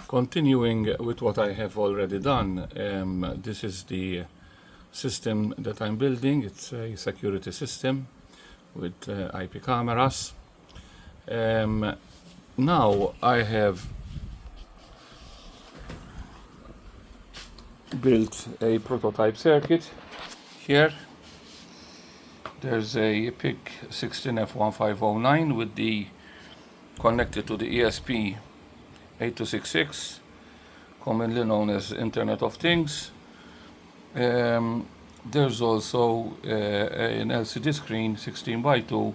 Continuing with what I have already done, this is the system that I'm building. It's a security system with IP cameras. Now I have built a prototype circuit. Here there's a PIC16F1509 with the connected to the ESP8266, commonly known as Internet of Things. There's also an LCD screen 16:2,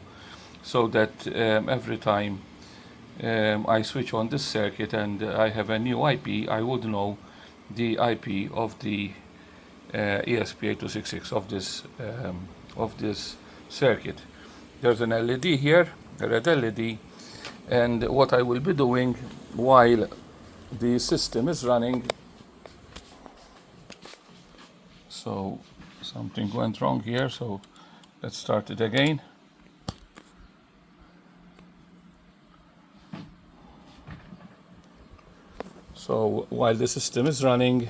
so that every time I switch on this circuit and I have a new IP, I would know the IP of the ESP8266 of this circuit. There's an LED here, a red LED, and what I will be doing while the system is running. So something went wrong here, so let's start it again. So while the system is running,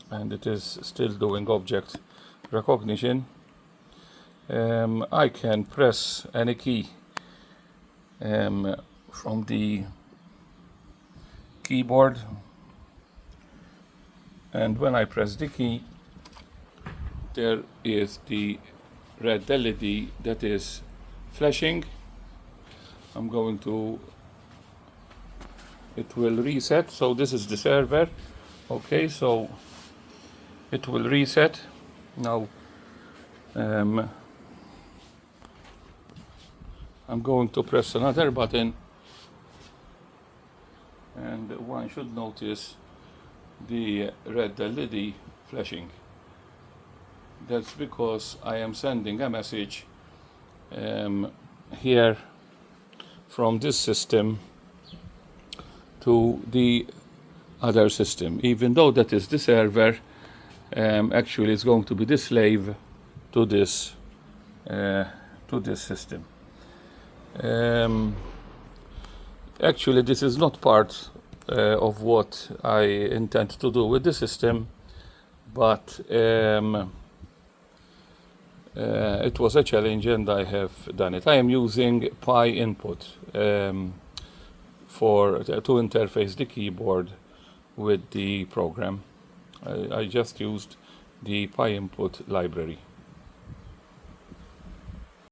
and it is still doing object recognition, I can press any key from the keyboard, and when I press the key, there is the red LED that is flashing. I'm going to, it will reset. So this is the server. Okay, so it will reset. Now I'm going to press another button, and one should notice the red LED flashing. That's because I am sending a message here from this system to the other system. Even though that is the server, actually it's going to be the slave to this system. Actually, this is not part of what I intend to do with the system, but it was a challenge and I have done it. I am using Pi input to interface the keyboard with the program. I just used the Pi input library.